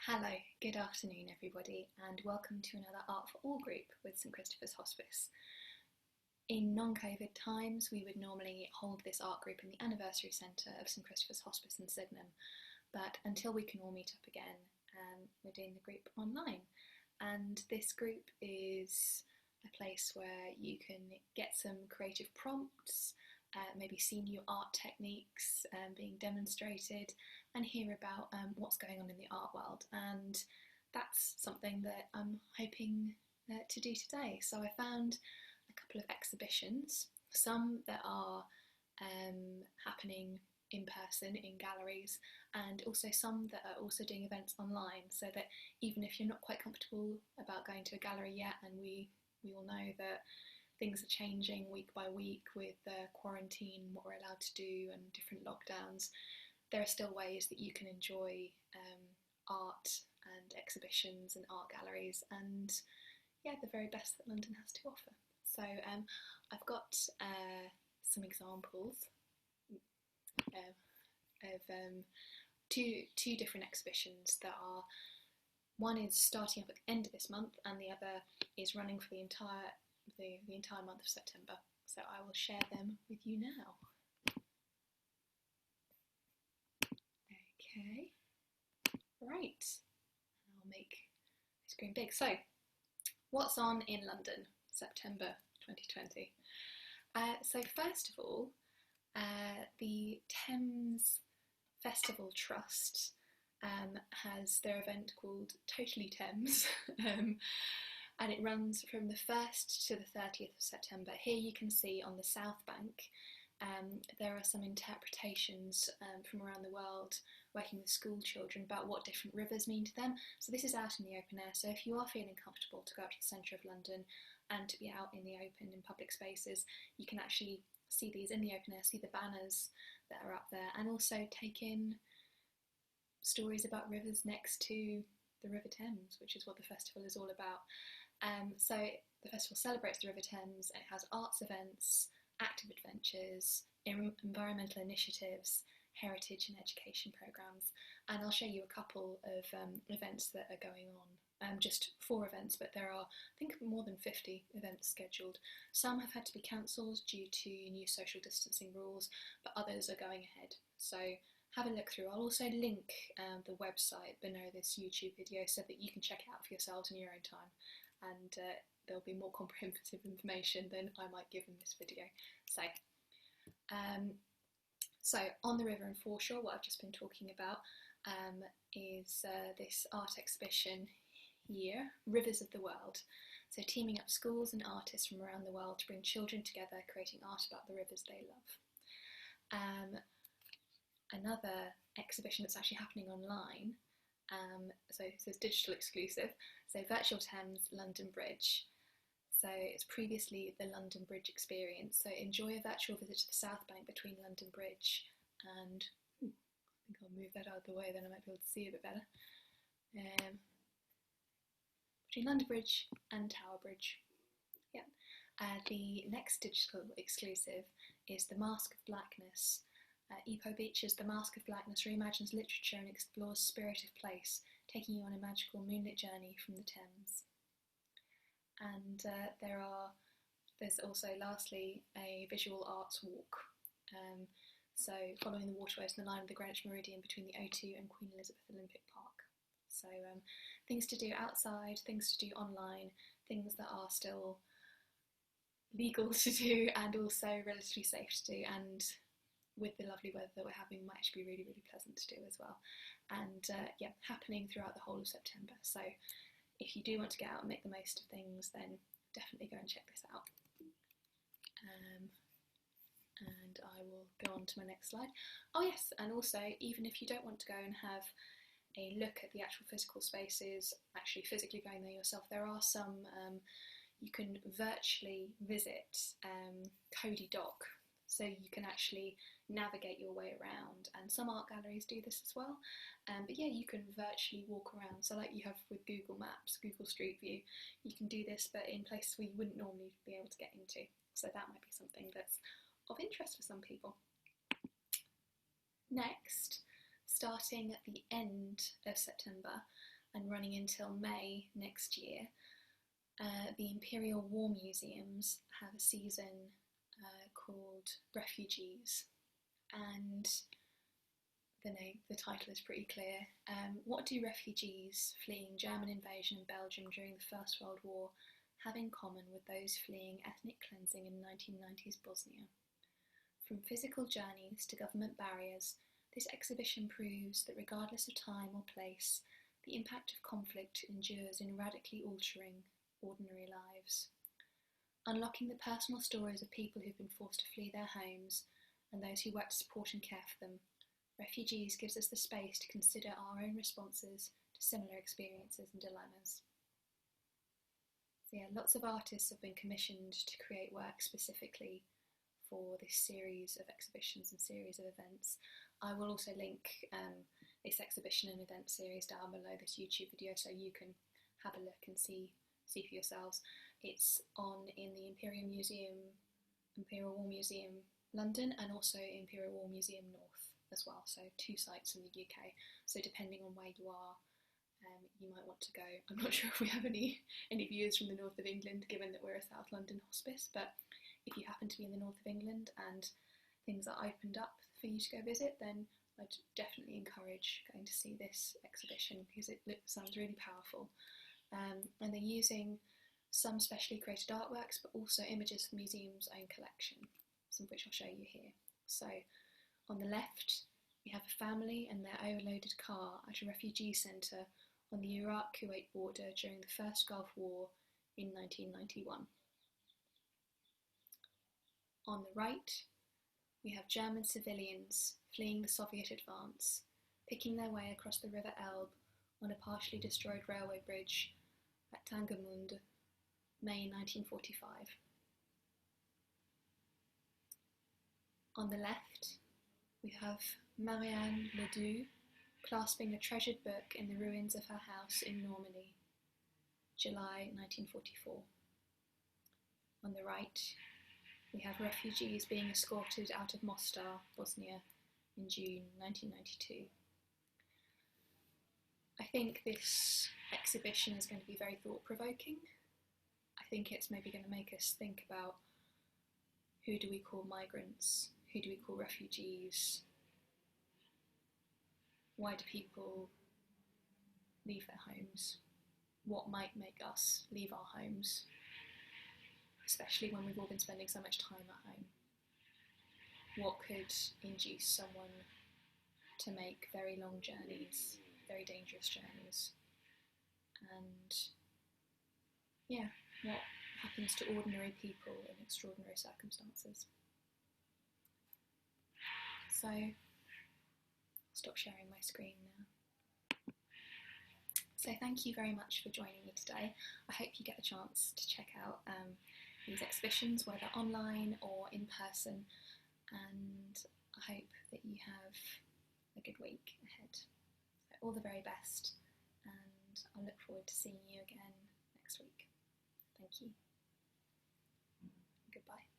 Hello, good afternoon everybody, and welcome to another Art for All group with St Christopher's Hospice. In non-COVID times, we would normally hold this art group in the Anniversary Centre of St Christopher's Hospice in Sydenham, but until we can all meet up again, we're doing the group online. And this group is a place where you can get some creative prompts, maybe see new art techniques being demonstrated, and hear about what's going on in the art world. And that's something that I'm hoping to do today. So I found a couple of exhibitions, some that are happening in person in galleries, and also some that are also doing events online, so that even if you're not quite comfortable about going to a gallery yet, and we all know that things are changing week by week with quarantine, what we're allowed to do and different lockdowns, there are still ways that you can enjoy art and exhibitions and art galleries, and the very best that London has to offer. So I've got some examples of two different exhibitions that are, one is starting up at the end of this month and the other is running for the entire month of September. So I will share them with you now. Okay, right, I'll make the screen big. So, what's on in London, September 2020? So first of all, the Thames Festival Trust has their event called Totally Thames, and it runs from the 1st to the 30th of September. Here you can see on the South Bank there are some interpretations from around the world working with school children about what different rivers mean to them. So this is out in the open air, so if you are feeling comfortable to go up to the centre of London and to be out in the open in public spaces, you can actually see these in the open air, see the banners that are up there, and also take in stories about rivers next to the River Thames, which is what the festival is all about. So the festival celebrates the River Thames. It has arts events, active adventures, environmental initiatives, heritage and education programmes, and I'll show you a couple of events that are going on. Just 4 events, but there are, I think, more than 50 events scheduled. Some have had to be cancelled due to new social distancing rules, but others are going ahead. So have a look through. I'll also link the website below this YouTube video so that you can check it out for yourselves in your own time, and there'll be more comprehensive information than I might give in this video. So on the river and foreshore, what I've just been talking about is this art exhibition here, Rivers of the World. So teaming up schools and artists from around the world to bring children together, creating art about the rivers they love. Another exhibition that's actually happening online, so it's digital exclusive, so Virtual Thames London Bridge. So it's previously the London Bridge experience, so enjoy a virtual visit to the South Bank between London Bridge and, I think I'll move that out of the way, then I might be able to see a bit better, between London Bridge and Tower Bridge. Yeah. The next digital exclusive is The Mask of Blackness. Epo Beach's The Mask of Blackness reimagines literature and explores spirit of place, taking you on a magical moonlit journey from the Thames. And there's also, lastly, a visual arts walk. So following the waterways and the line of the Greenwich Meridian between the O2 and Queen Elizabeth Olympic Park. So things to do outside, things to do online, things that are still legal to do and also relatively safe to do, and with the lovely weather that we're having, might actually be really, really pleasant to do as well. And happening throughout the whole of September. So if you do want to get out and make the most of things, then definitely go and check this out. And I will go on to my next slide. Oh yes, and also, even if you don't want to go and have a look at the actual physical spaces, actually physically going there yourself, there are some, you can virtually visit Cody Dock, so you can actually navigate your way around, and some art galleries do this as well, but yeah, you can virtually walk around, so like you have with Google Maps, Google Street View, you can do this but in places where you wouldn't normally be able to get into, so that might be something that's of interest for some people. Next, starting at the end of September, and running until May next year, the Imperial War Museums have a season called Refugees, and the title is pretty clear. What do refugees fleeing German invasion in Belgium during the First World War have in common with those fleeing ethnic cleansing in 1990s Bosnia? From physical journeys to government barriers, this exhibition proves that regardless of time or place, the impact of conflict endures in radically altering ordinary lives. Unlocking the personal stories of people who've been forced to flee their homes and those who work to support and care for them, Refugees gives us the space to consider our own responses to similar experiences and dilemmas. So yeah, lots of artists have been commissioned to create work specifically for this series of exhibitions and series of events. I will also link this exhibition and event series down below this YouTube video so you can have a look and see for yourselves. It's on in the Imperial War Museum London, and also Imperial War Museum North as well, so 2 sites in the UK. So depending on where you are, you might want to go. I'm not sure if we have any viewers from the north of England, given that we're a South London hospice, but if you happen to be in the north of England and things are opened up for you to go visit, then I'd definitely encourage going to see this exhibition because it sounds really powerful. And they're using some specially created artworks, but also images from the museum's own collection, some of which I'll show you here. So on the left, we have a family and their overloaded car at a refugee centre on the Iraq-Kuwait border during the First Gulf War in 1991. On the right, we have German civilians fleeing the Soviet advance, picking their way across the River Elbe on a partially destroyed railway bridge at Tangermünde, May 1945. On the left, we have Marianne Ledoux clasping a treasured book in the ruins of her house in Normandy, July 1944. On the right, we have refugees being escorted out of Mostar, Bosnia, in June 1992. I think this exhibition is going to be very thought-provoking. I think it's maybe going to make us think about who do we call migrants, who do we call refugees, why do people leave their homes, what might make us leave our homes, especially when we've all been spending so much time at home. What could induce someone to make very long journeys, very dangerous journeys? And yeah, what happens to ordinary people in extraordinary circumstances? So, I'll stop sharing my screen now. So thank you very much for joining me today. I hope you get the chance to check out these exhibitions, whether online or in person, and I hope that you have a good week ahead. So all the very best, and I look forward to seeing you again next week. Thank you. Goodbye.